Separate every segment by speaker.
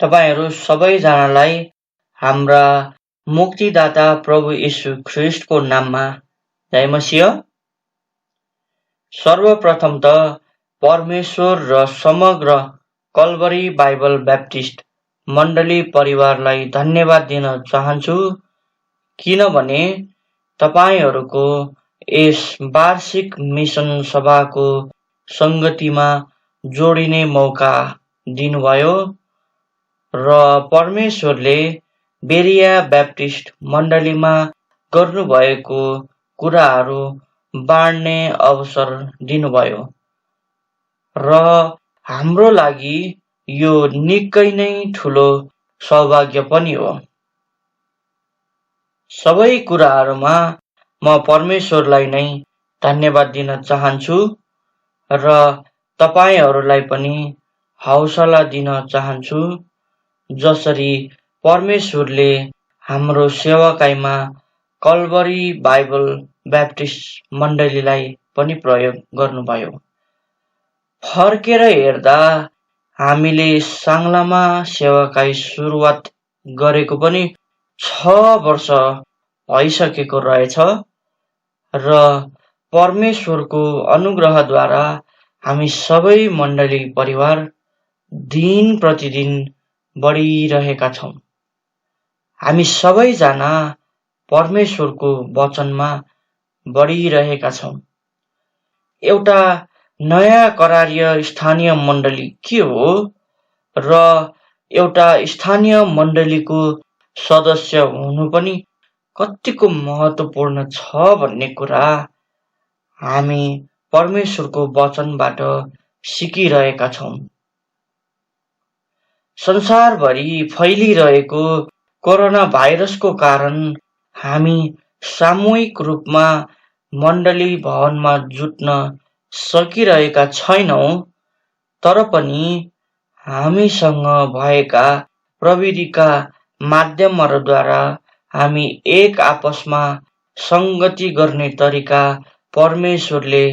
Speaker 1: तपाईहरू सबैजनालाई हाम्रा मुक्तिदाता प्रभु यीशु ख्रीष्टको नाममा जय मसीह। सर्वप्रथम त परमेश्वर र समग्र कल्वरी बाइबल ब्याप्टिस्ट मण्डली परिवारलाई धन्यवाद दिन चाहन्छु, किनभने तपाईहरूको यस वार्षिक मिसन सभाको संगतिमा जोडिने मौका दिनुभयो र परमेश्वरले बेरिया ब्याप्टिस्ट मण्डलीमा गर्नुभएको कुराहरू बाँड्ने अवसर दिनुभयो र हाम्रो लागि यो निकै नै ठुलो सौभाग्य पनि हो। सबै कुराहरूमा म परमेश्वरलाई नै धन्यवाद दिन चाहन्छु र तपाईहरूलाई पनि हौसला दिन चाहन्छु, जसरी परमेश्वरले हाम्रो सेवाकाईमा कल्वरी बाइबल ब्याप्टिस्ट मण्डलीलाई पनि प्रयोग गर्नुभयो। फर्केर हेर्दा हामीले साङ्लामा सेवाकाई सुरुवात गरेको पनि 6 वर्ष भइसकेको रहेछ र परमेश्वरको अनुग्रहद्वारा हामी सबै मण्डली परिवार दिन प्रतिदिन बढिरहेका छौँ। हामी सबैजना परमेश्वरको वचनमा बढिरहेका छौँ। एउटा नयाँ करारिय स्थानीय मण्डली के हो र एउटा स्थानीय मण्डलीको सदस्य हुनु पनि कतिको महत्त्वपूर्ण छ भन्ने कुरा हामी परमेश्वरको वचनबाट सिकिरहेका छौँ। संसारभरि फैलिरहेको कोरोना भाइरसको कारण हामी सामूहिक रूपमा मण्डली भवनमा जुट्न सकिरहेका छैनौँ, तर पनि हामीसँग भएका प्रविधिका माध्यमहरूद्वारा हामी एक आपसमा संगति गर्ने तरिका परमेश्वरले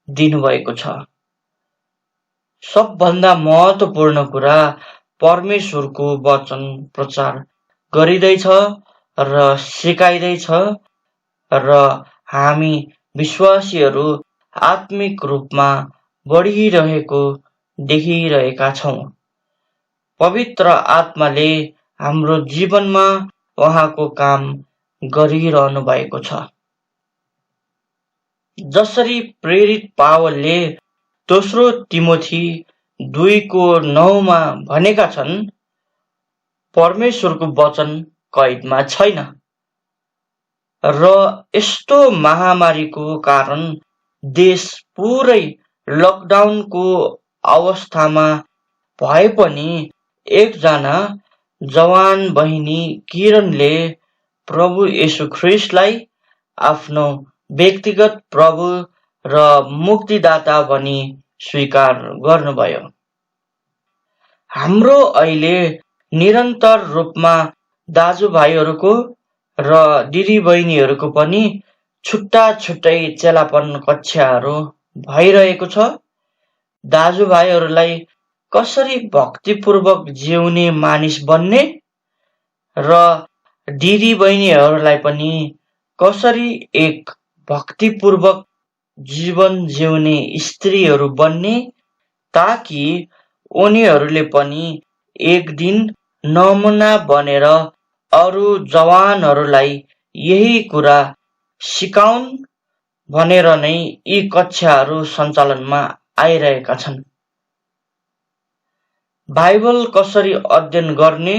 Speaker 1: दिनुभएको छ। सबभन्दा महत्त्वपूर्ण कुरा परमेश्वरको वचन प्रचार गरिँदैछ र सिकाइँदैछ र हामी विश्वासीहरू आत्मिक रूपमा बढिरहेको देखिरहेका छौँ। पवित्र आत्माले हाम्रो जीवनमा उहाँको काम गरिरहनु भएको छ। जसरी प्रेरित पावलले दोस्रो तिमोथी 2:9 भनेका छन्, परमेश्वरको वचन कैदमा छैन र यस्तो महामारीको कारण देश पुरै लकडाउनको अवस्थामा भए पनि एकजना जवान बहिनी किरणले प्रभु येशू ख्रीष्टलाई आफ्नो व्यक्तिगत प्रभु र मुक्तिदाता भनी स्वीकार गर्नुभयो। हाम्रो अहिले निरन्तर रूपमा दाजुभाइहरूको र दिदीबहिनीहरूको पनि छुट्टा छुट्टै चेलापन कक्षाहरू भइरहेको छ। दाजुभाइहरूलाई कसरी भक्तिपूर्वक जिउने मानिस बन्ने र दिदीबहिनीहरूलाई पनि कसरी एक भक्तिपूर्वक जीवन जिउने स्त्रीहरू बन्ने, ताकि उनीहरूले पनि एक दिन नमुना बनेर अरू जवानहरूलाई यही कुरा सिकाउन् भनेर नै यी कक्षाहरू सञ्चालनमा आइरहेका छन्। बाइबल कसरी अध्ययन गर्ने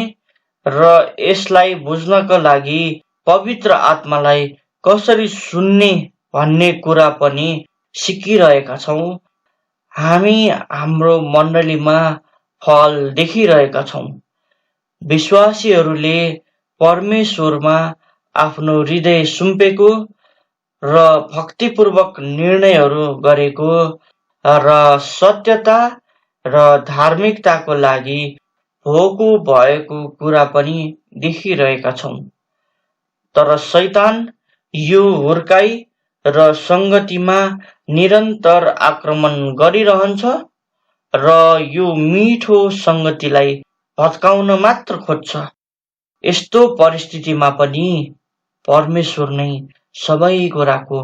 Speaker 1: र यसलाई बुझ्नका लागि पवित्र आत्मालाई कसरी सुन्ने भन्ने कुरा पनि सिकिरहेका छौँ। हामी हाम्रो मण्डलीमा फल देखिरहेका छौँ। विश्वासीहरूले परमेश्वरमा आफ्नो हृदय सुम्पेको र भक्तिपूर्वक निर्णयहरू गरेको र सत्यता र धार्मिकताको लागि भोको भएको कुरा पनि देखिरहेका छौँ। तर शैतान यो हुर्काई र संगतिमा निरन्तर आक्रमण गरिरहन्छ र यो मिठो संगतिलाई भत्काउन मात्र खोज्छ। यस्तो परिस्थितिमा पनि परमेश्वर नै सबै कुराको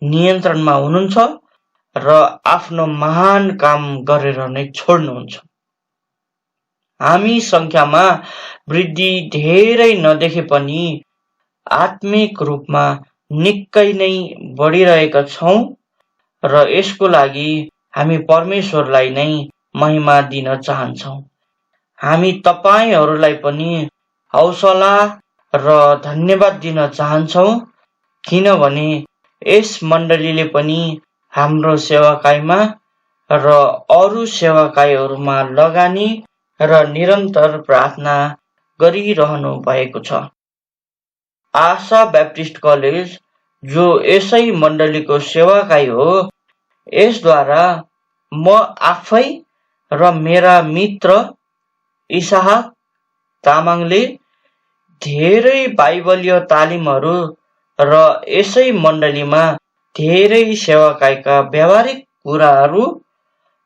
Speaker 1: नियन्त्रणमा हुनुहुन्छ र आफ्नो महान काम गरेर नै छोड्नुहुन्छ। हामी संख्यामा वृद्धि धेरै नदेखे पनि आत्मिक रूपमा निकै नै बढिरहेका छौँ र यसको लागि हामी परमेश्वरलाई नै महिमा दिन चाहन्छौँ। हामी तपाईहरूलाई पनि हौसला र धन्यवाद दिन चाहन्छौँ, किनभने यस मण्डलीले पनि हाम्रो सेवाकाईमा र अरू सेवाकाईहरूमा लगानी र निरन्तर प्रार्थना गरिरहनु भएको छ। आशा बैप्टिस्ट कलेज, जो यसै मण्डलीको सेवाकाई हो, यसद्वारा म आफै र मेरा मित्र इसाहक तामाङले धेरै बाइबलीय तालिमहरू र यसै मण्डलीमा धेरै सेवाकाईका व्यावहारिक कुराहरू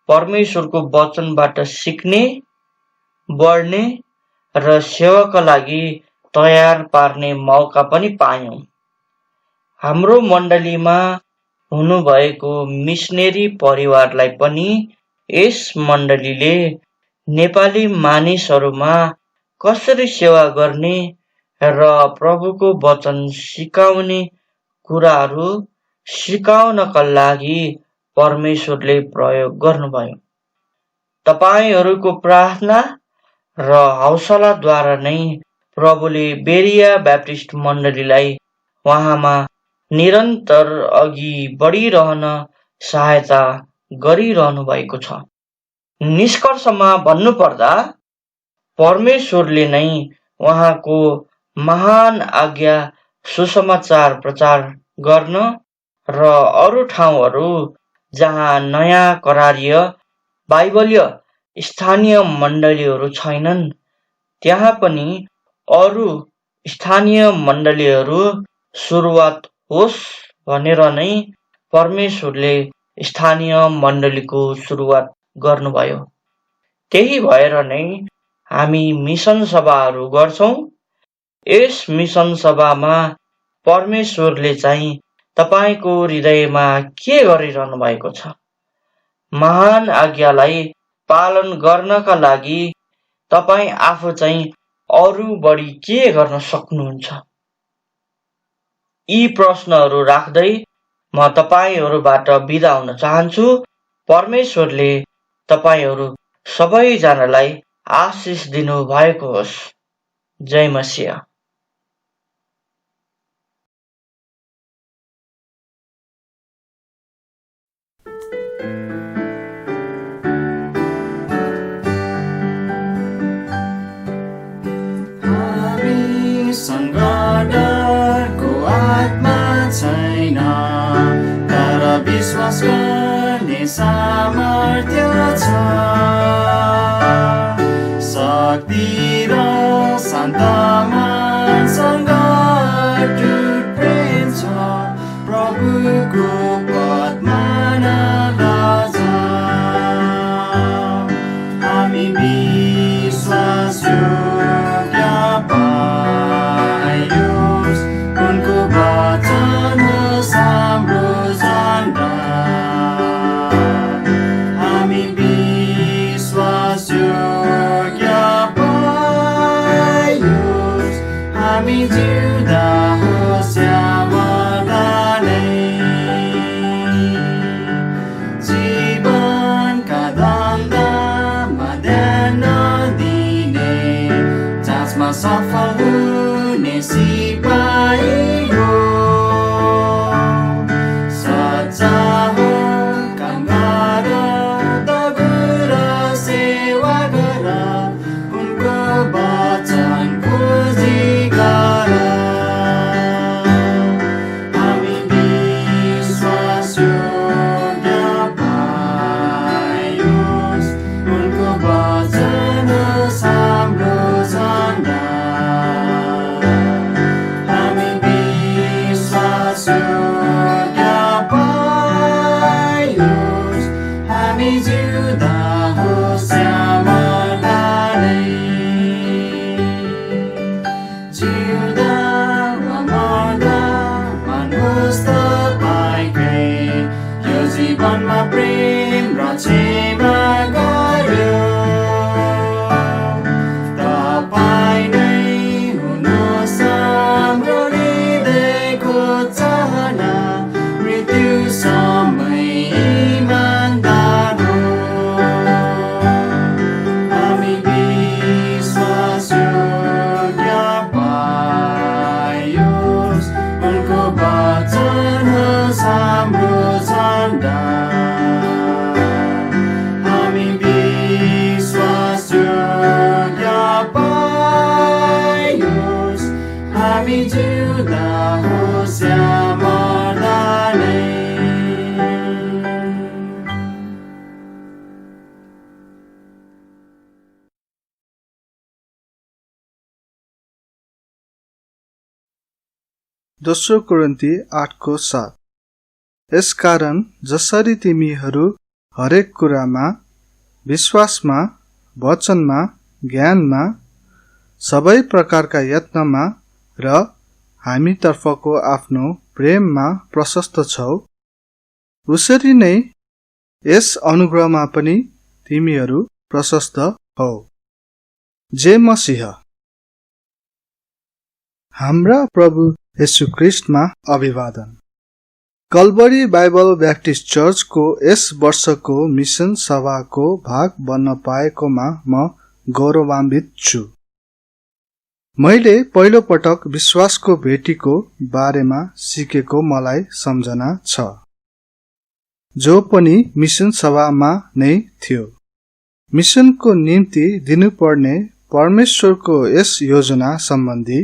Speaker 1: परमेश्वरको वचनबाट सिक्ने, बढ्ने र सेवाका लागि तयार पार्ने मौका पनि पायौँ। हाम्रो मण्डलीमा हुनुभएको मिसनेरी परिवारलाई पनि यस मण्डलीले नेपाली मानिसहरूमा कसरी सेवा गर्ने र प्रभुको वचन सिकाउने कुराहरू सिकाउनका लागि परमेश्वरले प्रयोग गर्नुभयो। तपाईहरूको प्रार्थना र हौसलाद्वारा नै प्रभुले बेरिया बैप्टिस्ट मण्डलीलाई उहाँमा निरन्तर अघि बढिरहन सहायता गरिरहनु भएको छ। निष्कर्षमा भन्नुपर्दा परमेश्वरले नै उहाँको महान आज्ञा सुसमाचार प्रचार गर्न र अरू ठाउँहरू जहाँ नयाँ करारीय बाइबलीय स्थानीय मण्डलीहरू छैनन्, त्यहाँ पनि अरू स्थानीय मण्डलीहरू सुरुवात होस् भनेर नै परमेश्वरले स्थानीय मण्डलीको सुरुवात गर्नुभयो। त्यही भएर नै हामी मिसन सभाहरू गर्छौँ। यस मिसन सभामा परमेश्वरले चाहिँ तपाईको हृदयमा के गरिरहनु भएको छ, महान आज्ञालाई पालन गर्नका लागि तपाईँ आफू चाहिँ अरू बढी के गर्न सक्नुहुन्छ? यी प्रश्नहरू राख्दै म तपाईहरूबाट बिदा हुन चाहन्छु। परमेश्वरले तपाईहरू सबैजनालाई आशिष दिनु भएको होस्। जय मसीह।
Speaker 2: छैन तर विश्वास गर्ने सामर्थ्य छ, शक्ति र शान्त मनसँग अटुट प्रेम छ, प्रभुको पदमा नलजाऊ। हामी विश्वास योग्य पाइयोस् उनको वचन हाम्रो झण्डा। हामी विश्वास योग्य पाइयोस् जीवनमा प्रेम र क्षमा गर्यो तपाईँ नै हुनुहोस् हाम्रो हृदयको चाहना मृत्युसम्म इमानदार हो हामी विश्वासयोग्य पाइयोस् उनको वचन हाम्रो झण्डा हामी विश्वासयोग्य पाइयोस् हामी जिउँदा होस् या मर्दा नै
Speaker 3: दोस्रो कोरिन्थी 8:7। यसकारण जसरी तिमीहरू हरेक कुरामा, विश्वासमा, वचनमा, ज्ञानमा, सबै प्रकारका यत्नमा र हामीतर्फको आफ्नो प्रेममा प्रशस्त छौ, उसरी नै यस अनुग्रहमा पनि तिमीहरू प्रशस्त हौ। जे मसीह हाम्रा प्रभु येशू ख्रिस्टमा अभिवादन। कलवरी बाइबल ब्याप्टिस्ट चर्चको यस वर्षको मिसन सभाको भाग बन्न पाएकोमा म गौरवान्वित छु। मैले पहिलो पटक विश्वासको भेटीको बारेमा सिकेको मलाई सम्झना छ, जो पनि मिसन सभामा नै थियो। मिसनको निम्ति दिनुपर्ने परमेश्वरको यस योजना सम्बन्धी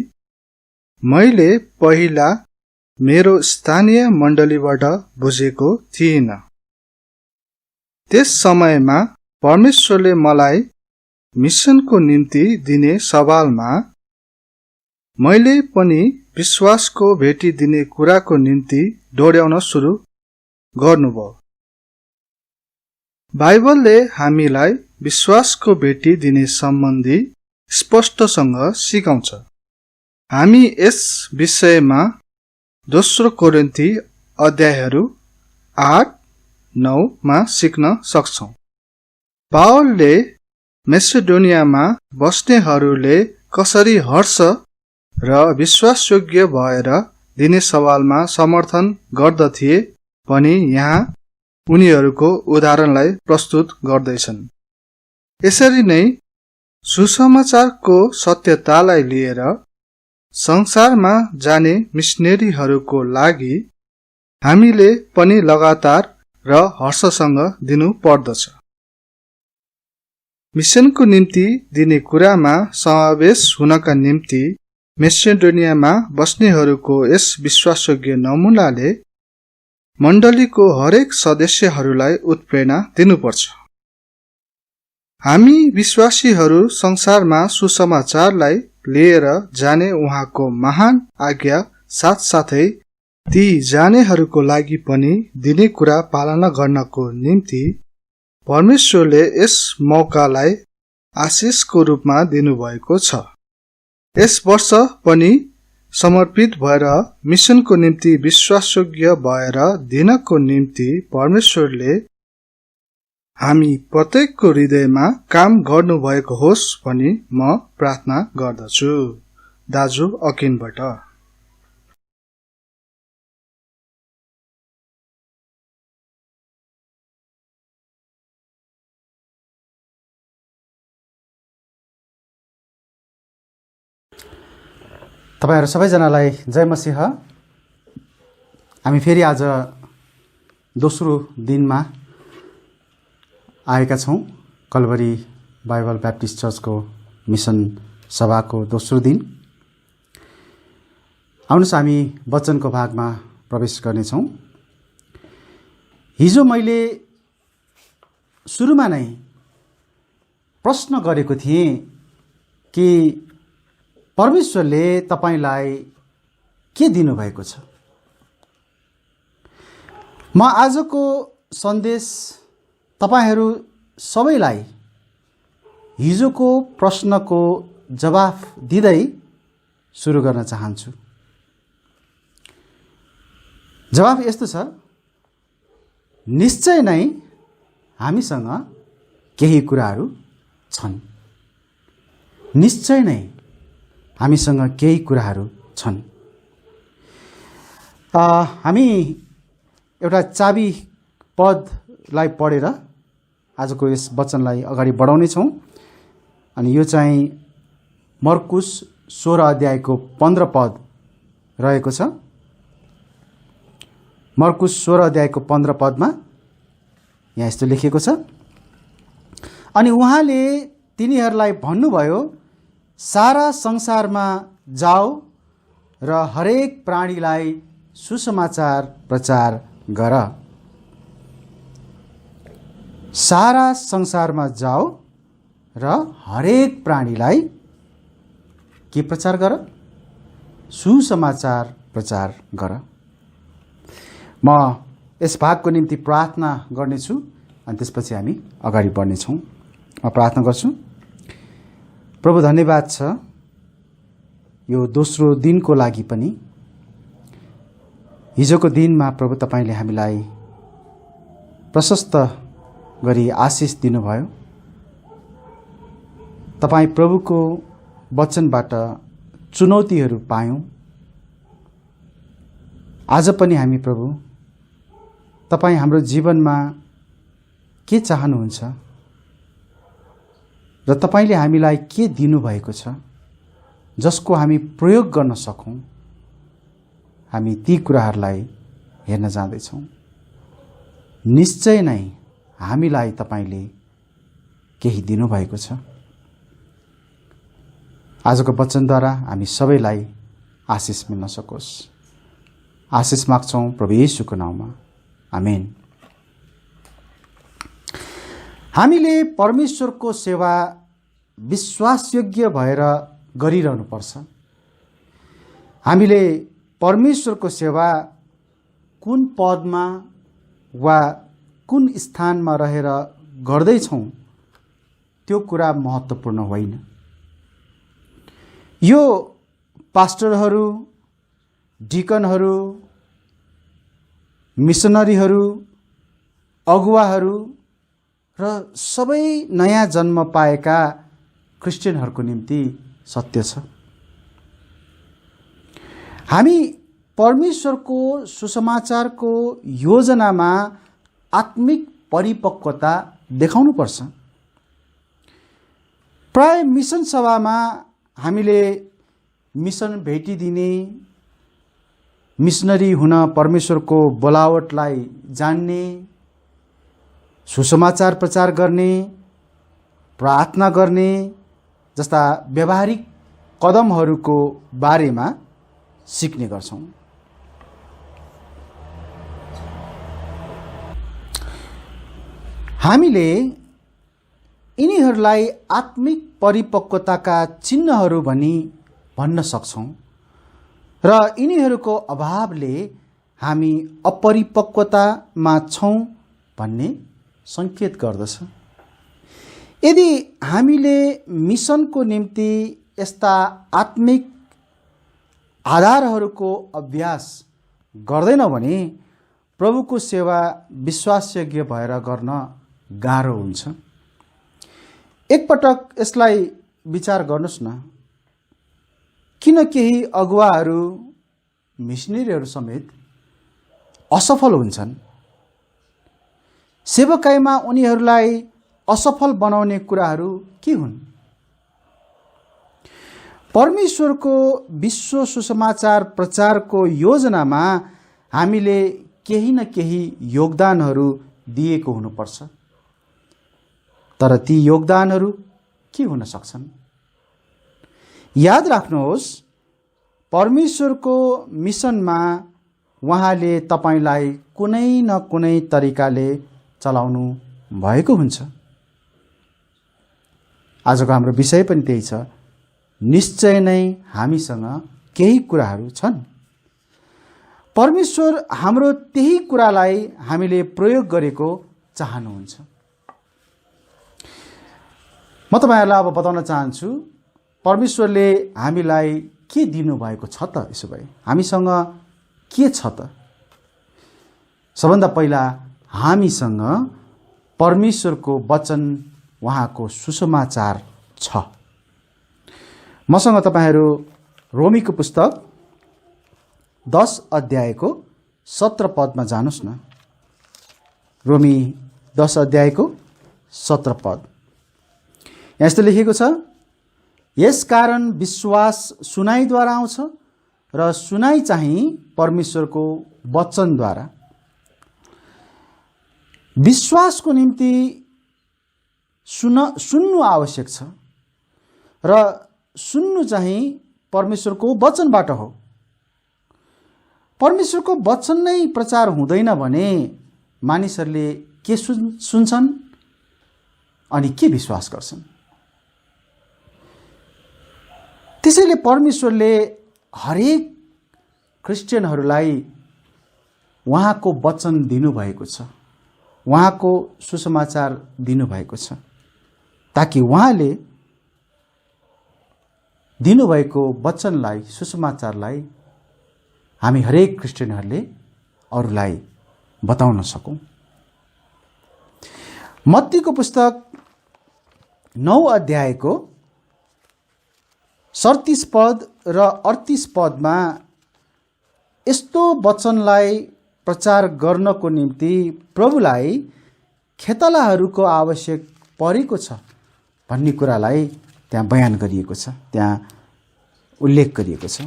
Speaker 3: मैले पहिला मेरो स्थानीय मण्डलीबाट बुझेको थिइनँ। त्यस समयमा परमेश्वरले मलाई मिसनको निम्ति दिने सवालमा मैले पनि विश्वासको भेटी दिने कुराको निम्ति दोहोर्याउन सुरु गर्नुभयो। बाइबलले हामीलाई विश्वासको भेटी दिने सम्बन्धी स्पष्टसँग सिकाउँछ। हामी यस विषयमा दोस्रो कोरिन्थी अध्यायहरू 8-9 मा सिक्न सक्छौं। पावलले मेसिडोनियामा बस्नेहरूले कसरी हर्ष र विश्वासयोग्य भएर दिने सवालमा समर्थन गर्दथे पनि यहाँ उनीहरूको उदाहरणलाई प्रस्तुत गर्दैछन्। यसरी नै सुसमाचारको सत्यतालाई लिएर संसारमा जाने मिसनेरीहरूको लागि हामीले पनि लगातार र हर्षसँग दिनु पर्दछ। मिसनको निम्ति दिने कुरामा समावेश हुनका निम्ति मेसिडोनियामा बस्नेहरूको यस विश्वासयोग्य नमुनाले मण्डलीको हरेक सदस्यहरूलाई उत्प्रेरणा दिनुपर्छ। हामी विश्वासीहरू संसारमा सुसमाचारलाई लिएर जाने उहाँको महान आज्ञा साथसाथै ती जानेहरूको लागि पनि दिने कुरा पालना गर्नको निम्ति परमेश्वरले यस मौकालाई आशिषको रूपमा दिनुभएको छ। यस वर्ष पनि समर्पित भएर मिसनको निम्ति विश्वासयोग्य भएर दिनको निम्ति परमेश्वरले हामी प्रत्येकको हृदयमा काम गर्नुभएको होस् भनी म प्रार्थना गर्दछु। दाजु अकिनबाट।
Speaker 4: तपाईहरु सबैजनालाई जय मसीह। हामी फेरि आज दोस्रो दिनमा आएका छौं। कलवरी बाइबल ब्याप्टिस्ट चर्चको मिसन सभाको दोस्रो दिन। आउनुहोस् हामी वचनको भागमा प्रवेश गर्नेछौं। हिजो मैले सुरुमा नै प्रश्न गरेको थिएँ कि परमेश्वरले तपाईलाई के दिनुभएको छ। म आजको सन्देश तपाईहरू सबैलाई हिजोको प्रश्नको जवाफ दिँदै सुरु गर्न चाहन्छु। जवाफ यस्तो छ, निश्चय नै हामीसँग केही कुराहरू छन्। निश्चय नै हामीसँग केही कुराहरू छन्। हामी एउटा चाबी पदलाई पढेर आजको यस वचनलाई अगाडि बढाउनेछौँ। अनि यो चाहिँ मर्कुस 16 अध्यायको 15 पद रहेको छ। मर्कुस 16 अध्यायको 15 पदमा यहाँ यस्तो लेखिएको छ, अनि उहाँले तिनीहरूलाई भन्नुभयो, सारा संसारमा जाऊ र हरेक प्राणीलाई सुसमाचार प्रचार गर। सारा संसारमा जाऊ र हरेक प्राणीलाई के प्रचार गर? सुसमाचार प्रचार गर। म यस भागको निम्ति प्रार्थना गर्नेछु अनि त्यसपछि हामी अगाडि बढ्नेछौँ। म प्रार्थना गर्छु। प्रभु, धन्यवाद छ यो दोस्रो दिनको लागि पनि। हिजोको दिनमा प्रभु तपाईले हामीलाई प्रशस्त गरी आशिष दिनुभयो। तपाई प्रभुको वचनबाट चुनौतीहरू पायौं। आज पनि हामी प्रभु तपाई हाम्रो जीवनमा के चाहनुहुन्छ र तपाईले हामीलाई के दिनुभएको छ जसको हामी प्रयोग गर्न सकौं, हामी ती कुराहरूलाई हेर्न जाँदैछौँ। निश्चय नै हामीलाई तपाईले केही दिनुभएको छ। आजको वचनद्वारा हामी सबैलाई आशिष मिल्न सकोस्। आशिष माग्छौँ प्रभु येशूको नाममा, आमेन। हामीले परमेश्वरको सेवा विश्वासयोग्य भएर गरिरहनु पर्छ। हामीले परमेश्वरको सेवा कुन पदमा वा कुन स्थानमा रहेर गर्दैछौँ त्यो कुरा महत्त्वपूर्ण होइन। यो पास्टरहरू, डिकनहरू, मिसनरीहरू, अगुवाहरू र सबै नयाँ जन्म पाएका क्रिस्चियनहरूको निम्ति सत्य छ। हामी परमेश्वरको सुसमाचारको योजनामा आत्मिक परिपक्वता देखाउनुपर्छ। प्राय मिसन सभामा हामीले मिसन भेटिदिने, मिसनरी हुन परमेश्वरको बोलावटलाई जान्ने, सुसमाचार प्रचार गर्ने, प्रार्थना गर्ने जस्ता व्यावहारिक कदमहरूको बारेमा सिक्ने गर्छौं। हामीले यिनीहरूलाई आत्मिक परिपक्वताका चिन्हहरू भनी भन्न सक्छौं र यिनीहरूको अभावले हामी अपरिपक्वतामा छौं भन्ने संकेत गर्दछ। यदि हामीले मिसनको निम्ति यस्ता आत्मिक आधारहरूको अभ्यास गर्दैनौं भने प्रभुको सेवा विश्वासयोग्य भएर गर्न गाह्रो हुन्छ। एकपटक यसलाई विचार गर्नुस् न, किन केही अगुवाहरू, मिसनरीहरू समेत असफल हुन्छन्? सेवकाईमा उनीहरूलाई असफल बनाउने कुराहरू के हुन्? परमेश्वरको विश्व सुसमाचार प्रचारको योजनामा हामीले केही न केही योगदानहरू दिएको हुनुपर्छ। तर ती योगदानहरू के हुन सक्छन्? याद राख्नुहोस्, परमेश्वरको मिसनमा उहाँले तपाईलाई कुनै न कुनै तरिकाले चलाउनु भएको हुन्छ। आजको हाम्रो विषय पनि त्यही छ। निश्चय नै हामीसँग केही कुराहरू छन्। परमेश्वर हाम्रो त्यही कुरालाई हामीले प्रयोग गरेको चाहनुहुन्छ। म तपाईहरुलाई अब बताउन चाहन्छु परमेश्वरले हामीलाई के दिनुभएको छ त। यसो भए हामीसँग के छ त? सबभन्दा पहिला हामीसँग परमेश्वरको वचन, उहाँको सुसमाचार छ। मसँग तपाईहरू रोमीको पुस्तक 10 अध्यायको 17 पदमा जानुस् न। रोमी 10 अध्यायको 17 पद। यस्तो लेखेको छ, यसकारण विश्वास सुनाइद्वारा आउँछ र सुनाइ चाहिँ परमेश्वरको वचनद्वारा। विश्वासको निम्ति सुन्नु आवश्यक छ र सुन्नु चाहिँ परमेश्वरको वचनबाट हो। परमेश्वरको वचन नै प्रचार हुँदैन भने मानिसहरूले के सुन्छन् अनि के विश्वास गर्छन्? त्यसैले परमेश्वरले हरेक क्रिस्चियनहरूलाई उहाँको वचन दिनुभएको छ, उहाँको सुसमाचार दिनुभएको छ, ताकि उहाँले दिनुभएको वचनलाई, सुसमाचारलाई हामी हरेक क्रिस्चियनहरूले अरूलाई बताउन सकौं। मत्तीको पुस्तक 9 अध्यायको 37 पद र 38 पदमा यस्तो वचनलाई प्रचार गर्नको निम्ति प्रभुलाई खेतालाहरूको आवश्यक परेको छ भन्ने कुरालाई त्यहाँ बयान गरिएको छ, त्यहाँ उल्लेख गरिएको छ।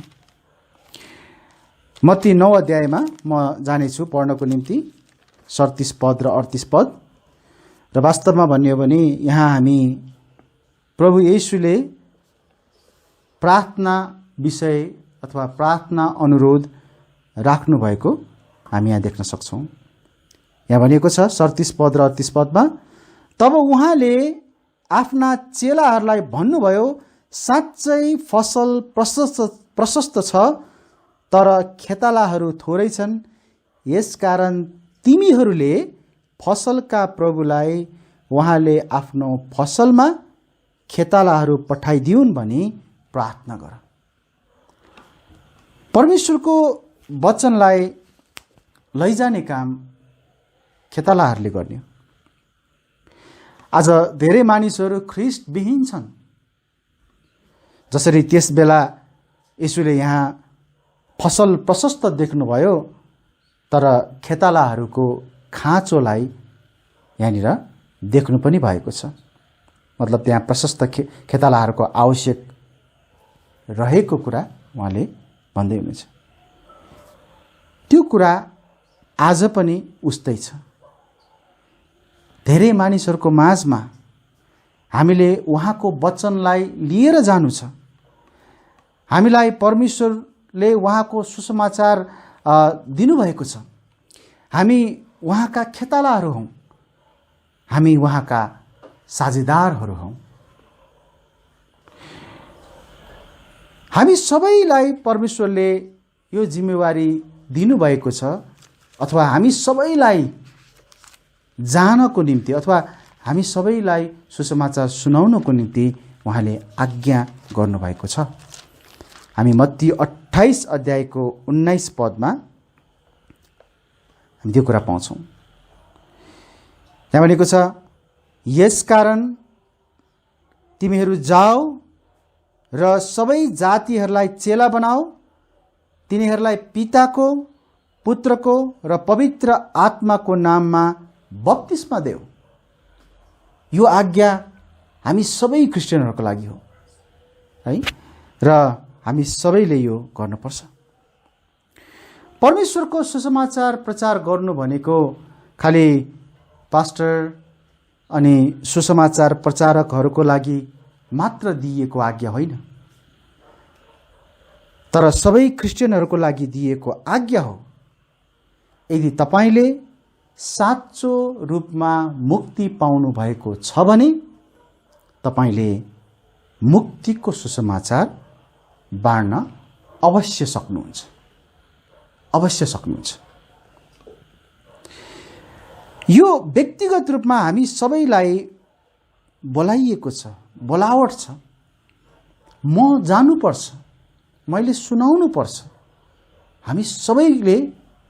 Speaker 4: मत्ती 9 अध्यायमा म जानेछु पढ्नको निम्ति 37 पद र 38 पद। र वास्तवमा भन्ने हो भने यहाँ हामी प्रभु येशूले प्रार्थना विषय अथवा प्रार्थना अनुरोध राख्नु भएको हामी यहाँ देख्न सक्छौं। यहाँ भनेको छ 37 पद र 38 पदमा, तब उहाँले आफ्ना चेलाहरूलाई भन्नुभयो, साँच्चै फसल प्रशस्त छ तर खेतालाहरू थोरै छन्, यसकारण तिमीहरूले फसलका प्रभुलाई उहाँले आफ्नो फसलमा खेतालाहरू पठाइदिउन् भनी प्रार्थना गर। परमेश्वरको वचनलाई लैजाने काम खेतालाहरूले गर्ने। आज धेरै मानिसहरू ख्रीष्ट विहीन छन्। जसरी त्यस बेला येशूले यहाँ फसल प्रशस्त देख्नुभयो तर खेतालाहरूको खाँचोलाई यहाँनिर देख्नु पनि भएको छ। मतलब त्यहाँ प्रशस्त खेतालाहरूको आवश्यक रहेको कुरा उहाँले भन्दै हुनुहुन्छ। त्यो कुरा आज पनि उस्तै छ। धेरै मानिसहरूको माझमा हामीले उहाँको वचनलाई लिएर जानु छ। हामीलाई परमेश्वरले उहाँको सुसमाचार दिनुभएको छ। हामी उहाँका खेतालाहरू हौं, हामी उहाँका साझेदारहरू हौं। हामी सबैलाई परमेश्वरले यो जिम्मेवारी दिनुभएको छ, अथवा हामी सबैलाई जानको निम्ति अथवा हामी सबैलाई सुसमाचार सुनाउनको निम्ति उहाँले आज्ञा गर्नुभएको छ। हामी मत्ती 28 अध्यायको 19 पदमा हामी त्यो कुरा पाउँछौं। यहाँ भनेको छ, यसकारण तिमीहरू जाओ र सबै जातिहरूलाई चेला बनाओ, तिनीहरूलाई पिताको, पुत्रको र पवित्र आत्माको नाममा बप्तिस्मा देऊ। यो आज्ञा हामी सबै क्रिस्चियनहरूको लागि हो है, र हामी सबैले यो गर्नुपर्छ। परमेश्वरको सुसमाचार प्रचार गर्नु भनेको खाली पास्टर अनि सुसमाचार प्रचारकहरूको लागि मात्र दिएको आज्ञा होइन, तर सबै क्रिस्चियनहरूको लागि दिएको आज्ञा हो। यदि तपाईले साँचो रूपमा मुक्ति पाउनु भएको छ भने तपाईले मुक्तिको सुसमाचार बाँड्न अवश्य सक्नुहुन्छ, अवश्य सक्नुहुन्छ। यो व्यक्तिगत रूपमा हामी सबैलाई बोलाइएको छ, बोलावट छ। म जानुपर्छ, मैले सुनाउनु पर्छ। हामी सबैले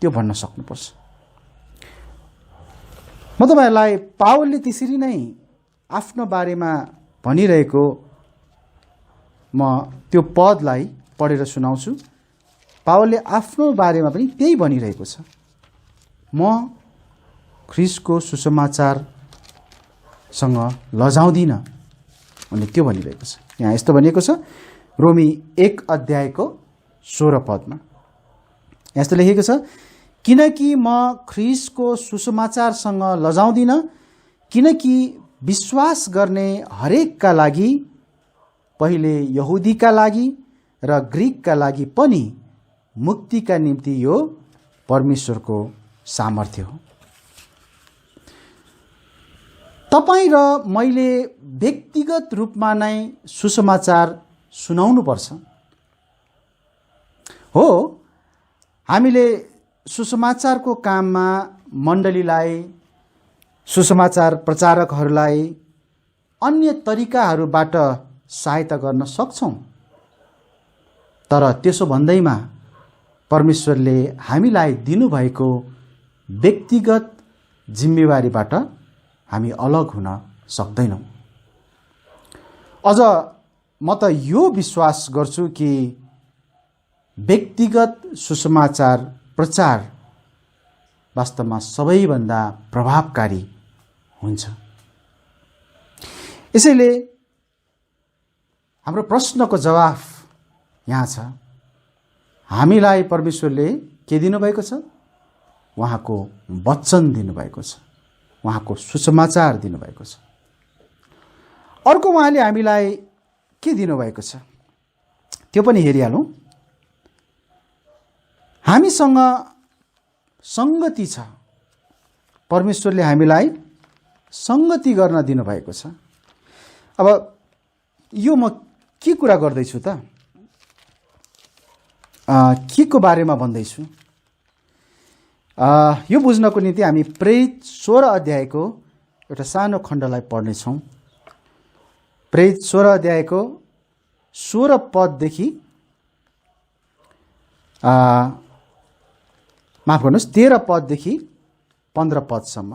Speaker 4: त्यो भन्न सक्नुपर्छ। म तपाईहरुलाई पावलले त्यसरी नै आफ्नो बारेमा भनिरहेको म त्यो पदलाई पढेर सुनाउँछु। पावलले आफ्नो बारेमा पनि त्यही भनिरहेको छ। म ख्रीष्टको सुसमाचारसँग लजाउँदिन, उनले त्यो भनिरहेको छ। यहाँ यस्तो भनिएको छ रोमी 1 अध्यायको 16 पदमा यस्तो लेखेको छ, किनकि म ख्रीष्टको सुसमाचारसँग लजाउँदिन, किनकि विश्वास गर्ने हरेकका लागि, पहिले यहुदीका लागि र ग्रीकका लागि पनि मुक्तिका निम्ति यो परमेश्वरको सामर्थ्य हो। तपाईं र मैले व्यक्तिगत रूपमा नै सुसमाचार सुनाउनु पर्छ। हो, हामीले सुसमाचारको काममा मण्डलीलाई, सुसमाचार प्रचारकहरूलाई अन्य तरिकाहरूबाट सहायता गर्न सक्छौं, तर त्यसो भन्दैमा परमेश्वरले हामीलाई दिनुभएको व्यक्तिगत जिम्मेवारीबाट हामी अलग हुन सक्दैनौं। अझ म त यो विश्वास गर्छु कि व्यक्तिगत सुसमाचार प्रचार वास्तवमा सबैभन्दा प्रभावकारी हुन्छ। यसैले हाम्रो प्रश्नको जवाफ यहाँ छ, हामीलाई परमेश्वरले के दिनुभएको छ? उहाँको वचन दिनुभएको छ, उहाँको सुसमाचार दिनुभएको छ। अर्को उहाँले हामीलाई के दिनुभएको छ त्यो पनि हेरिहालौं। हामीसँग संगति छ, परमेश्वरले हामीलाई संगति गर्न दिनुभएको छ। अब यो म के कुरा गर्दैछु त, के को बारेमा भन्दैछु यो बुझ्नको निम्ति हामी प्रेरित 16 अध्यायको एउटा सानो खण्डलाई पढ्नेछौँ। प्रेरित 16 अध्यायको 16 पददेखि माफ गर्नुहोस् 13 पददेखि 15 पदसम्म।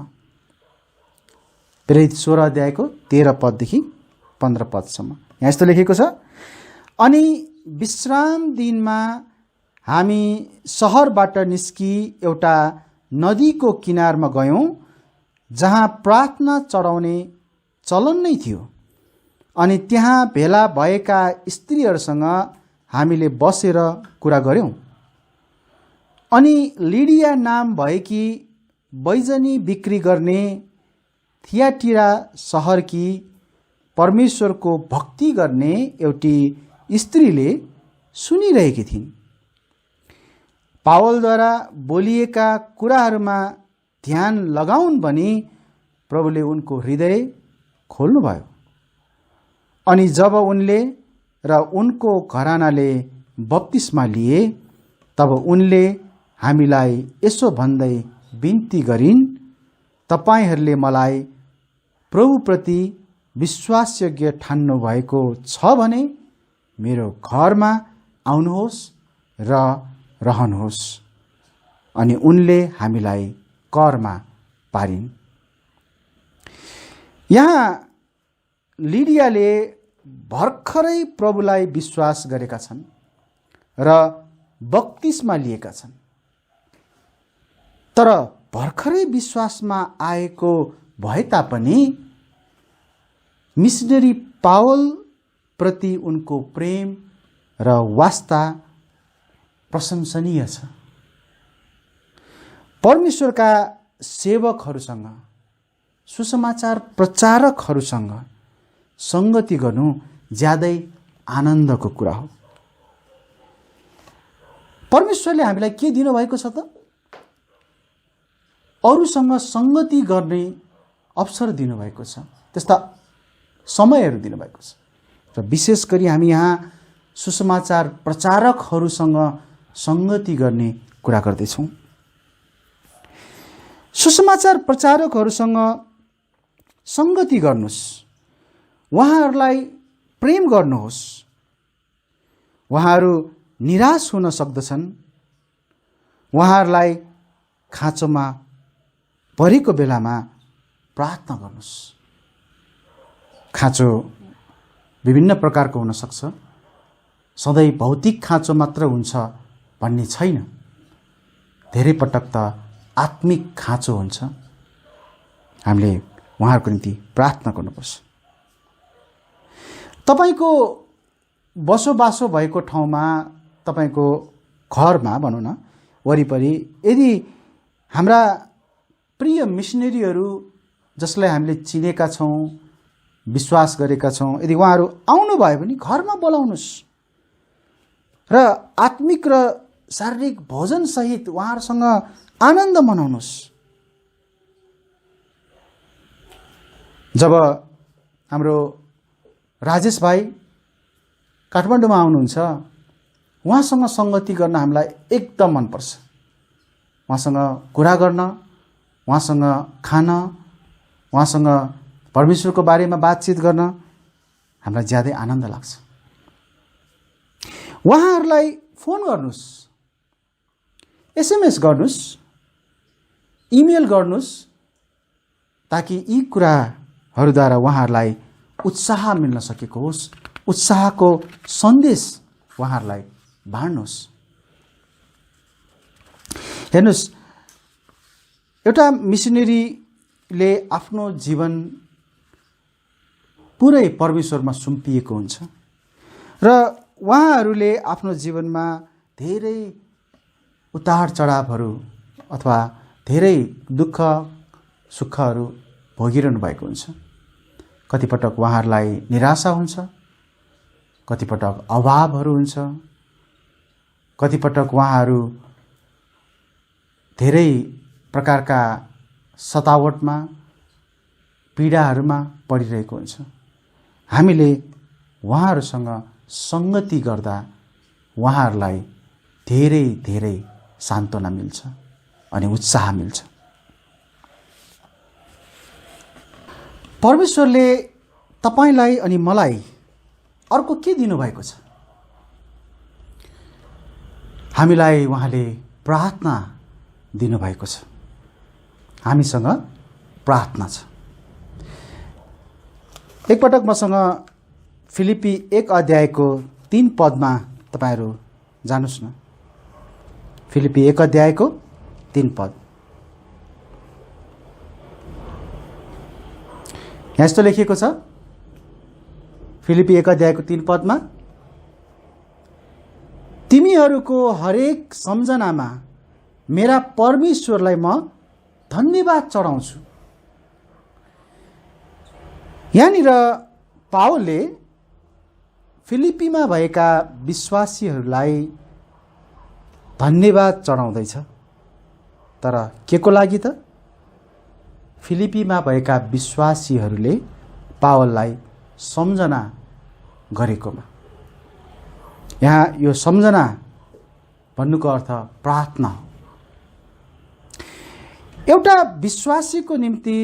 Speaker 4: प्रेरित 16 अध्यायको 13 पददेखि 15 पदसम्म यहाँ यस्तो लेखेको छ, अनि विश्राम दिनमा हामी शहरबाट निस्की एउटा नदीको किनारमा गयौं, जहाँ प्रार्थना चढाउने चलन नै थियो। अनि त्यहाँ भेला भएका स्त्रीहरूसँग हामीले बसेर कुरा गर्यौं। अनि लिडिया नाम भएकी बैजनी बिक्री गर्ने थियाटिरा शहरकी परमेश्वरको भक्ति गर्ने एउटी स्त्रीले सुनिरहेकी थिइन्। पावलद्वारा बोलिएका कुराहरूमा ध्यान लगाउन् भनी प्रभुले उनको हृदय खोल्नुभयो। अनि जब उनले र उनको घरानाले बप्तिस्मा लिए, तब उनले हामीलाई यसो भन्दै बिन्ती गरिन्, तपाईहरूले मलाई प्रभुप्रति विश्वासयोग्य ठान्नु भएको छ भने मेरो घरमा आउनुहोस् र रहनुहोस्। अनि उनले हामीलाई करमा पारिन्। यहाँ लिडियाले भर्खरै प्रभुलाई विश्वास गरेका छन् र बप्तिस्मा लिएका छन्, तर भर्खरै विश्वासमा आएको भए तापनि मिशनरी पावल प्रति उनको प्रेम र वास्ता प्रशंसनीय छ। परमेश्वरका सेवकहरूसँग, सुसमाचार प्रचारकहरूसँग संगति गर्नु ज्यादै आनन्दको कुरा हो। परमेश्वरले हामीलाई के दिनुभएको छ त? अरूसँग संगति गर्ने अवसर दिनुभएको छ, त्यस्ता समयहरू दिनुभएको छ। र विशेष गरी हामी यहाँ सुसमाचार प्रचारकहरूसँग संगति गर्ने कुरा गर्दैछौँ। सुसमाचार प्रचारकहरूसँग संगति गर्नुहोस्, उहाँहरूलाई प्रेम गर्नुहोस्। उहाँहरू निराश हुन सक्दछन्, उहाँहरूलाई खाँचोमा परेको बेलामा प्रार्थना गर्नुहोस्। खाँचो विभिन्न प्रकारको हुन सक्छ, सधैँ भौतिक खाँचो मात्र हुन्छ भन्ने छैन। धेरै पटक त आत्मिक खाँचो हुन्छ। हामीले उहाँहरूको निम्ति प्रार्थना गर्नुपर्छ। तपाईको बसोबासो भएको ठाउँमा, तपाईको घरमा भनौँ न, वरिपरि यदि हाम्रा प्रिय मिसनरीहरू जसलाई हामीले चिनेका छौँ, विश्वास गरेका छौँ, यदि उहाँहरू आउनुभयो भने घरमा बोलाउनुहोस् र आत्मिक र शारीरिक भोजनसहित उहाँहरूसँग आनन्द मनाउनुहोस्। जब हाम्रो राजेश भाइ काठमाडौँमा आउनुहुन्छ, उहाँसँग सङ्गति गर्न हामीलाई एकदम मनपर्छ। उहाँसँग कुरा गर्न, उहाँसँग खान, उहाँसँग परमेश्वरको बारेमा बातचित गर्न हामीलाई ज्यादै आनन्द लाग्छ। उहाँहरूलाई फोन गर्नुहोस्, एसएमएस गर्नुहोस्, इमेल गर्नुहोस्, ताकि यी कुराहरूद्वारा उहाँहरूलाई उत्साह मिल्न सकेको होस्। उत्साहको सन्देश उहाँहरूलाई बाँड्नुहोस्। हेर्नुहोस्, एउटा मिसनरीले आफ्नो जीवन पुरै परमेश्वरमा सुम्पिएको हुन्छ र उहाँहरूले आफ्नो जीवनमा धेरै उतार चढावहरू अथवा धेरै दुःख सुखहरू भोगिरहनु भएको हुन्छ। कतिपटक उहाँहरूलाई निराशा हुन्छ, कतिपटक अभावहरू हुन्छ, कतिपटक उहाँहरू धेरै प्रकारका सतावटमा, पीडाहरूमा परिरहेको हुन्छ। हामीले उहाँहरूसँग सङ्गति गर्दा उहाँहरूलाई धेरै धेरै सान्त्वना मिल्छ अनि उत्साह मिल्छ। परमेश्वरले तपाईलाई अनि मलाई अर्को के दिनुभएको छ? हामीलाई उहाँले प्रार्थना दिनुभएको छ। हामीसँग प्रार्थना छ। एकपटक मसँग फिलिपी 1 अध्यायको 3 पदमा तपाईहरू जानुस् न। फिलिपी 1 अध्यायको 3 पद। यहाँ यस्तो लेखिएको छ, फिलिपी 1 अध्यायको 3 पदमा, तिमीहरूको हरेक सम्झनामा मेरा परमेश्वरलाई म धन्यवाद चढाउँछु। यहाँनिर पावलले फिलिपीमा भएका विश्वासीहरूलाई धन्यवाद चढाउँदैछ। तर के को लागि त? फिलिपीमा भएका विश्वासीहरूले पावललाई सम्झना गरेकोमा। यहाँ यो सम्झना भन्नुको अर्थ प्रार्थना हो। एउटा विश्वासीको निम्ति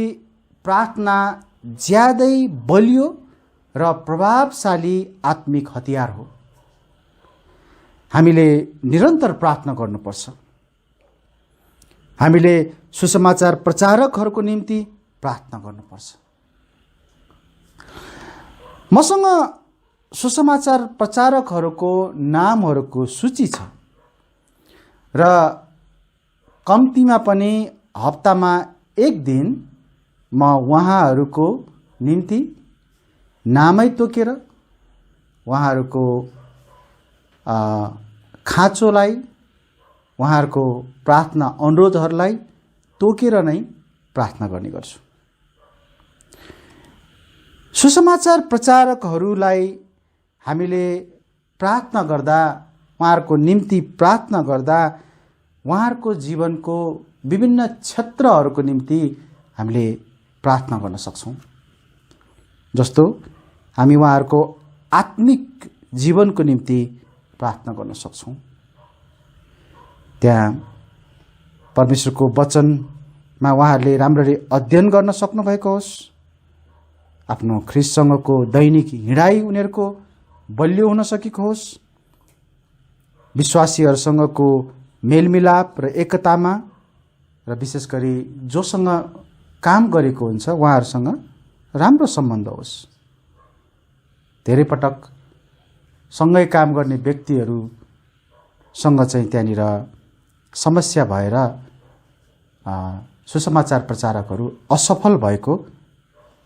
Speaker 4: प्रार्थना ज्यादै बलियो र प्रभावशाली आत्मिक हतियार हो। हामीले निरन्तर प्रार्थना गर्नुपर्छ। हामीले सुसमाचार प्रचारकहरूको निम्ति प्रार्थना गर्नुपर्छ। मसँग सुसमाचार प्रचारकहरूको नामहरूको सूची छ र कम्तीमा पनि हप्तामा 1 दिन म उहाँहरूको निम्ति नामै तोकेर उहाँहरूको खाँचोलाई, उहाँहरूको प्रार्थना अनुरोधहरूलाई तोकेर नै प्रार्थना गर्ने गर्छु। सुसमाचार प्रचारकहरूलाई हामीले प्रार्थना गर्दा, उहाँहरूको निम्ति प्रार्थना गर्दा, उहाँहरूको जीवनको विभिन्न क्षेत्रहरूको निम्ति हामीले प्रार्थना गर्न सक्छौँ। जस्तो हामी उहाँहरूको आत्मिक जीवनको निम्ति प्रार्थना गर्न सक्छौँ। त्यहाँ परमेश्वरको वचनमा उहाँहरूले राम्ररी अध्ययन गर्न सक्नुभएको होस्, आफ्नो ख्रीष्टसँगको दैनिक हिँडाइ उनीहरूको बलियो हुन सकेको होस्, विश्वासीहरूसँगको मेलमिलाप र एकतामा, र विशेष गरी जोसँग काम गरेको हुन्छ उहाँहरूसँग राम्रो सम्बन्ध होस्। धेरै पटक सँगै काम गर्ने व्यक्तिहरूसँग चाहिँ त्यहाँनिर समस्या भएर सुसमाचार प्रचारकहरू असफल भएको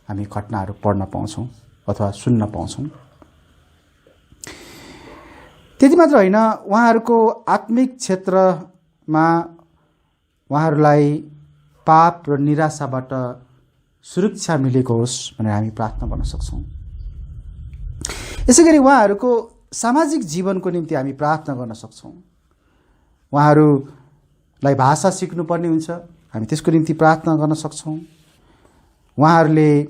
Speaker 4: हामी घटनाहरू पढ्न पाउँछौँ अथवा सुन्न पाउँछौँ। त्यति मात्र होइन, उहाँहरूको आत्मिक क्षेत्रमा उहाँहरूलाई पाप र निराशाबाट सुरक्षा मिलेको होस् भनेर हामी प्रार्थना गर्न सक्छौँ। यसै गरी उहाँहरूको सामाजिक जीवनको निम्ति हामी प्रार्थना गर्न सक्छौँ। उहाँहरूलाई भाषा सिक्नुपर्ने हुन्छ, हामी त्यसको निम्ति प्रार्थना गर्न सक्छौँ। उहाँहरूले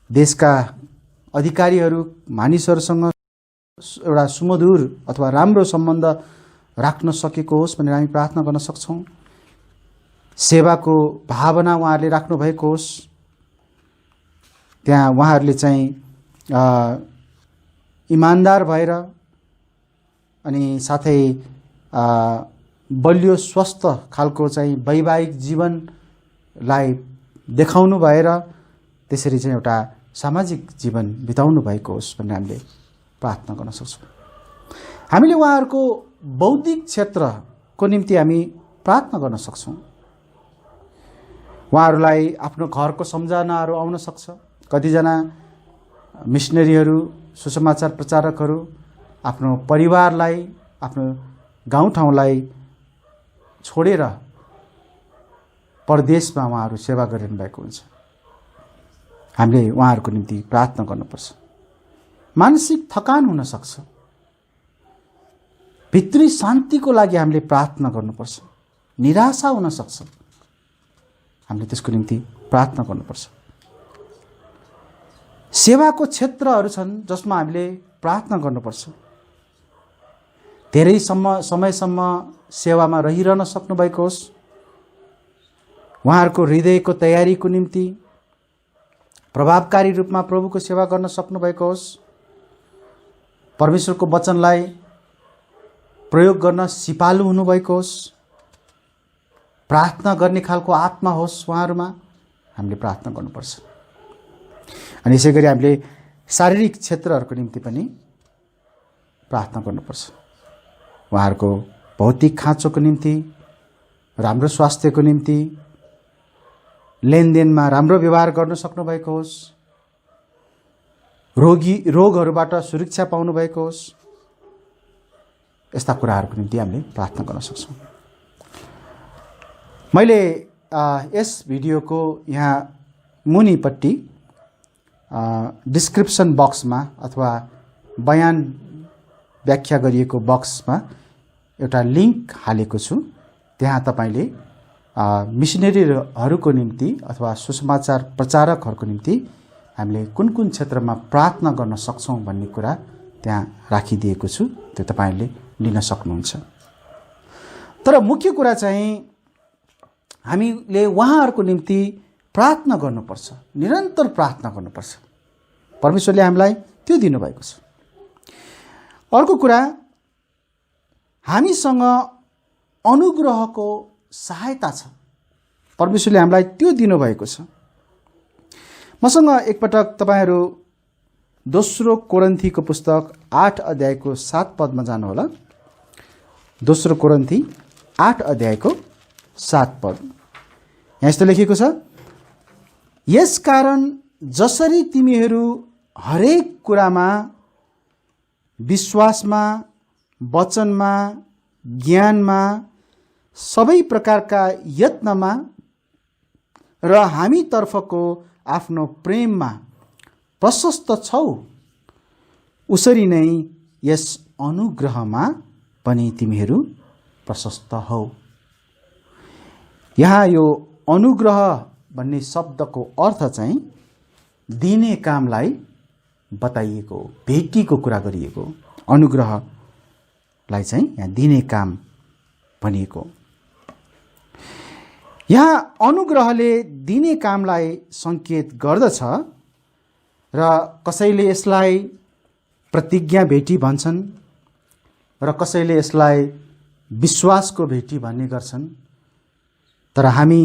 Speaker 4: देशका अधिकारीहरू मानिसहरूसँग एउटा सुमधुर अथवा राम्रो सम्बन्ध राख्न सकेको होस् भनेर हामी प्रार्थना गर्न सक्छौँ। सेवाको भावना उहाँहरूले राख्नु भएको होस्, त्यहाँ उहाँहरूले चाहिँ इमान्दार भएर अनि साथै बलियो स्वस्थ खालको चाहिँ वैवाहिक जीवनलाई देखाउनु भएर त्यसरी चाहिँ एउटा सामाजिक जीवन बिताउनु भएको होस् भनेर हामीले प्रार्थना गर्न सक्छौँ। हामीले उहाँहरूको बौद्धिक क्षेत्रको निम्ति हामी प्रार्थना गर्न सक्छौँ। उहाँहरूलाई आफ्नो घरको सम्झनाहरू आउन सक्छ। कतिजना मिसनरीहरू, सुसमाचार प्रचारकहरू आफ्नो परिवारलाई, आफ्नो गाउँठाउँलाई छोडेर परदेशमा उहाँहरू सेवा गरिरहनु भएको हुन्छ। हामीले उहाँहरूको निम्ति प्रार्थना गर्नुपर्छ। मानसिक थकान हुन सक्छ, भित्री शान्तिको लागि हामीले प्रार्थना गर्नुपर्छ। निराशा हुन सक्छ, हामीले त्यसको निम्ति प्रार्थना गर्नुपर्छ। सेवाको क्षेत्रहरू छन् जसमा हामीले प्रार्थना गर्नुपर्छ। धेरै समयसम्म सेवामा रहिरहन सक्नुभएको होस्, उहाँहरूको हृदयको तयारीको निम्ति प्रभावकारी रूपमा प्रभुको सेवा गर्न सक्नुभएको होस्, परमेश्वरको वचनलाई प्रयोग गर्न सिपालु हुनुभएको होस्, प्रार्थना गर्ने खालको आत्मा होस् उहाँहरूमा, हामीले प्रार्थना गर्नुपर्छ। अनि यसै गरी हामीले शारीरिक क्षेत्रहरूको निम्ति पनि प्रार्थना गर्नुपर्छ। उहाँहरूको भौतिक खाँचोको निम्ति, राम्रो स्वास्थ्यको निम्ति, लेनदेनमा राम्रो व्यवहार गर्न सक्नुभएको होस्, रोगहरूबाट सुरक्षा पाउनुभएको होस्, यस्ता कुराहरूको निम्ति हामीले प्रार्थना गर्न सक्छौँ। मैले यस भिडियोको यहाँ मुनिपट्टि डिस्क्रिप्सन बक्समा अथवा बयान व्याख्या गरिएको बक्समा एउटा लिङ्क हालेको छु। त्यहाँ तपाईँले मिसनरीहरूको निम्ति अथवा सुसमाचार प्रचारकहरूको निम्ति हामीले कुन कुन क्षेत्रमा प्रार्थना गर्न सक्छौँ भन्ने कुरा त्यहाँ राखिदिएको छु। त्यो तपाईँले लिन सक्नुहुन्छ। तर मुख्य कुरा चाहिँ हामीले उहाँहरूको निम्ति प्रार्थना गर्नुपर्छ, निरन्तर प्रार्थना गर्नुपर्छ। परमेश्वरले हामीलाई त्यो दिनुभएको छ। अर्को कुरा, हामीसँग अनुग्रहको सहायता छ। परमेश्वरले हामीलाई त्यो दिनुभएको छ। मसँग एकपटक तपाईँहरू दोस्रो कोरिन्थीको पुस्तक 8 अध्यायको 7 पदमा जानुहोला। दोस्रो कोरिन्थी 8 अध्यायको 7 पद। यहाँ यस्तो लेखेको छ, यसकारण जसरी तिमीहरू हरेक कुरामा, विश्वासमा, वचनमा, ज्ञानमा, सबै प्रकारका यत्नमा र हामीतर्फको आफ्नो प्रेममा प्रशस्त छौ, उसरी नै यस अनुग्रहमा पनि तिमीहरू प्रशस्त हौ। यहाँ यो अनुग्रह भन्ने शब्दको अर्थ चाहिँ दिने कामलाई बताइएको, भेटीको कुरा गरिएको। अनुग्रहलाई चाहिँ यहाँ दिने काम भनिएको। यहाँ अनुग्रहले दिने कामलाई सङ्केत गर्दछ र कसैले यसलाई प्रतिज्ञा भेटी भन्छन् र कसैले यसलाई विश्वासको भेटी भन्ने गर्छन्। तर हामी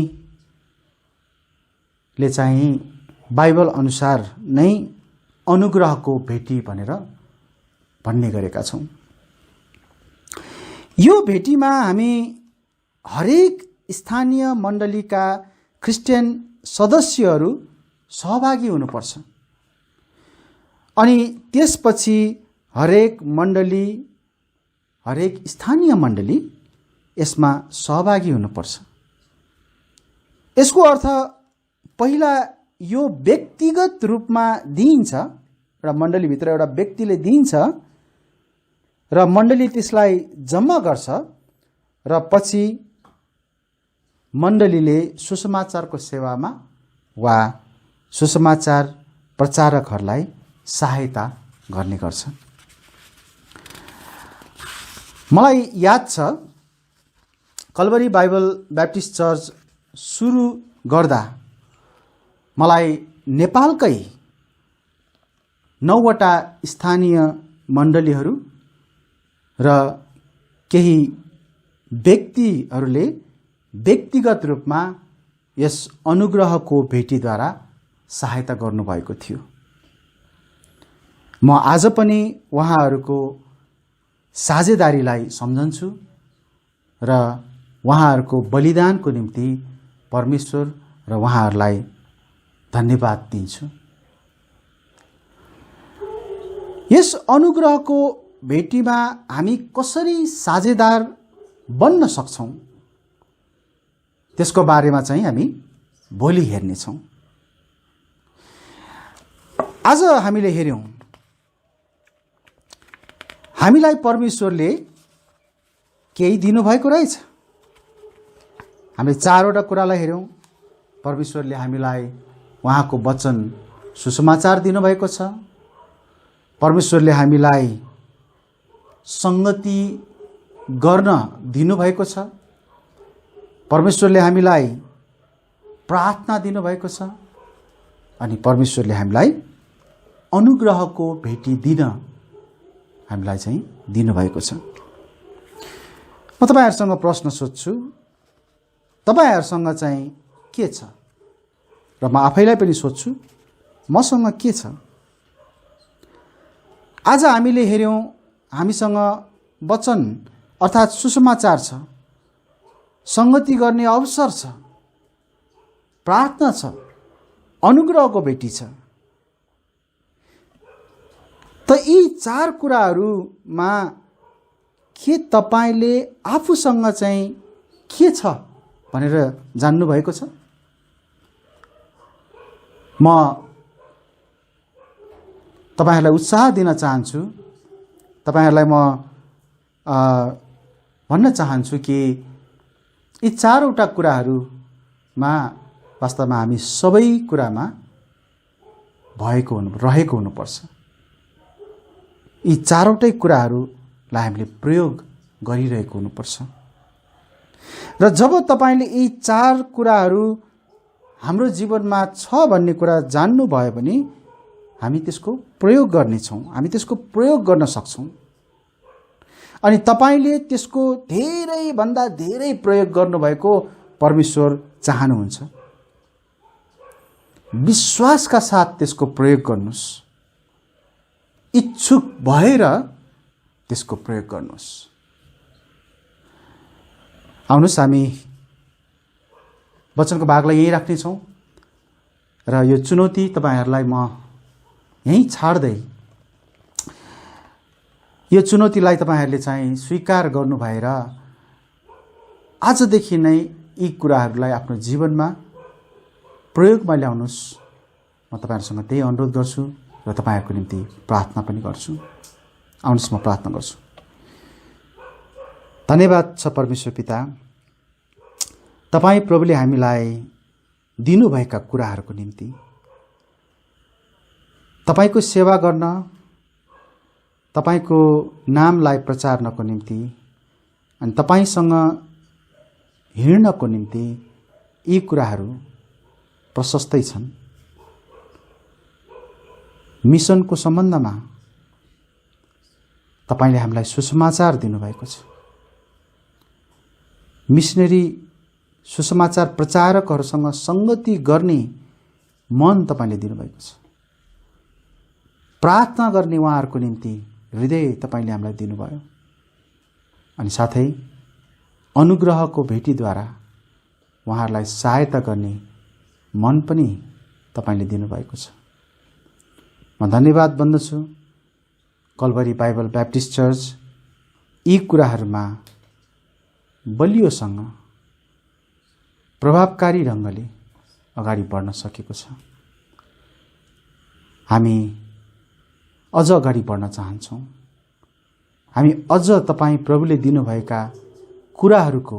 Speaker 4: ले चाहिँ बाइबल अनुसार नै अनुग्रहको भेटी भनेर भन्ने गरेका छौँ। यो भेटीमा हामी हरेक स्थानीय मण्डलीका क्रिस्चियन सदस्यहरू सहभागी हुनुपर्छ अनि त्यसपछि हरेक मण्डली, हरेक स्थानीय मण्डली यसमा सहभागी हुनुपर्छ। यसको अर्थ पहिला यो व्यक्तिगत रूपमा दिइन्छ, एउटा मण्डलीभित्र एउटा व्यक्तिले दिन्छ र मण्डली त्यसलाई जम्मा गर्छ र पछि मण्डलीले सुसमाचारको सेवामा वा सुसमाचार प्रचारकहरूलाई सहायता गर्ने गर्छ। मलाई याद छ कलवरी बाइबल ब्याप्टिस्ट चर्च सुरु गर्दा मलाई नेपालकै 9वटा स्थानीय मण्डलीहरू र केही व्यक्तिहरूले व्यक्तिगत रूपमा यस अनुग्रहको भेटीद्वारा सहायता गर्नुभएको थियो। म आज पनि उहाँहरूको साझेदारीलाई सम्झन्छु र उहाँहरूको बलिदानको निम्ति परमेश्वर र उहाँहरूलाई धन्यवाद दिन्छु। यस अनुग्रहको भेटीमा हामी कसरी साझेदार बन्न सक्छौं त्यसको बारेमा चाहिँ हामी भोलि हेर्नेछौं। आज हामीले हेर्यौं हामीलाई परमेश्वरले केही दिनुभएको रहेछ। हामीले 4वटा कुरालाई हेर्यौं। परमेश्वरले हामीलाई उहाँको वचन सुसमाचार दिनुभएको छ। परमेश्वरले हामीलाई संगति गर्न दिनुभएको छ। परमेश्वरले हामीलाई प्रार्थना दिनुभएको छ अनि परमेश्वरले हामीलाई अनुग्रहको भेटी दिन हामीलाई चाहिँ दिनुभएको छ। म तपाईहरुसँग प्रश्न सोध्छु, तपाईहरुसँग चाहिँ के छ? र म आफैलाई पनि सोध्छु, मसँग के छ? आज हामीले हेर्यौं हामीसँग वचन अर्थात् सुसमाचार छ, संगति गर्ने अवसर छ, प्रार्थना छ, अनुग्रहको भेटी छ। त यी 4 कुराहरुमा के तपाईले आफूसँग चाहिँ के छ भनेर जान्नु भएको छ? म तपाईहरुलाई उत्साह दिन चाहन्छु। तपाईहरुलाई म भन्न चाहन्छु कि यी 4वटा कुराहरुमा वास्तवमा हामी सबै कुरामा रहेको हुनुपर्छ। यी 4वटै कुराहरुलाई हामीले प्रयोग गरिरहेको हुनुपर्छ। र जब तपाईले यी 4 कुराहरु हाम्रो जीवनमा छ भन्ने कुरा जान्नु भयो भने हामी त्यसको प्रयोग गर्नेछौं, हामी त्यसको प्रयोग गर्न सक्छौं। अनि तपाईले त्यसको धेरै भन्दा धेरै प्रयोग गर्नुभएको परमेश्वर चाहनुहुन्छ। विश्वासका साथ त्यसको प्रयोग गर्नुस्, इच्छुक भएर त्यसको प्रयोग गर्नुस्। आउनुस् हामी वचनको भागलाई यही राख्ने छौं र यो चुनौती तपाईहरुलाई म यही छाड्दै यो चुनौतीलाई तपाईहरुले चाहिँ स्वीकार गर्नु भएर आजदेखि नै यी कुराहरुलाई आफ्नो जीवनमा प्रयोगमा ल्याउनुस्। म तपाईहरुसँग त्यही अनुरोध गर्छु र तपाईहरुको निम्ति प्रार्थना पनि गर्छु। आउनुस् म प्रार्थना गर्छु। धन्यवाद छ परमेश्वर पिता, तपाई प्रभुले हामीलाई दिनुभएका कुराहरुको निम्ति, तपाईको सेवा गर्न, तपाईको नामलाई प्रचार्नको निम्ति अनि तपाईसँग हिँड्नको निम्ति यी कुराहरु प्रशस्तै छन्। मिसनको सम्बन्धमा तपाईले हामीलाई सुसमाचार दिनुभएको छ। मिशनरी सुसमाचार प्रचारकहरुसँग संगति गर्ने मन तपाईँले दिनुभएको छ। प्रार्थना गर्ने उहाँहरूको निम्ति हृदय तपाईँले हामीलाई दिनुभयो अनि साथै अनुग्रहको भेटीद्वारा उहाँहरूलाई सहायता गर्ने मन पनि तपाईँले दिनुभएको छ। म धन्यवाद भन्दछु कल्भरी बाइबल ब्याप्टिस्ट चर्च यी कुराहरूमा बलियोसँग प्रभावकारी ढङ्गले अगाडि बढ्न सकेको छ। हामी अझ अगाडि बढ्न चाहन्छौँ। हामी अझ तपाईँ प्रभुले दिनुभएका कुराहरूको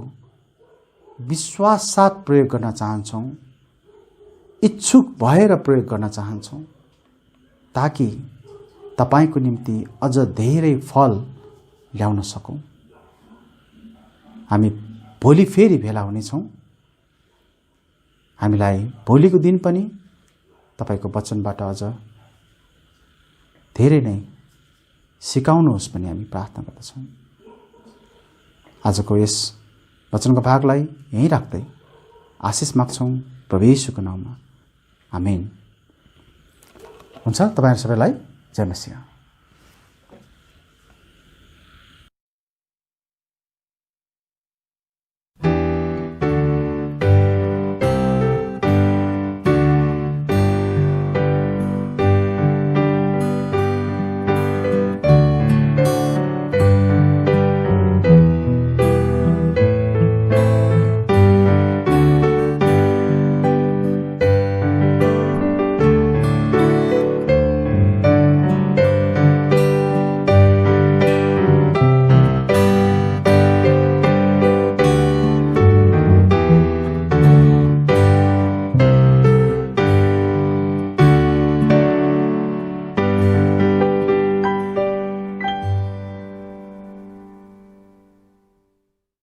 Speaker 4: विश्वास साथ प्रयोग गर्न चाहन्छौँ, इच्छुक भएर प्रयोग गर्न चाहन्छौँ, ताकि तपाईँको निम्ति अझ धेरै फल ल्याउन सकौँ। हामी भोलि फेरि भेला हुनेछौँ। हामीलाई भोलिको दिन पनि तपाईँको वचनबाट अझ धेरै नै सिकाउनुहोस् भन्ने हामी प्रार्थना गर्दछौँ। आजको यस वचनको भागलाई यहीँ राख्दै आशिष माग्छौँ प्रभु येशूको नाममा। आमेन। हुन्छ। तपाईहरु सबैलाई जय मसीह।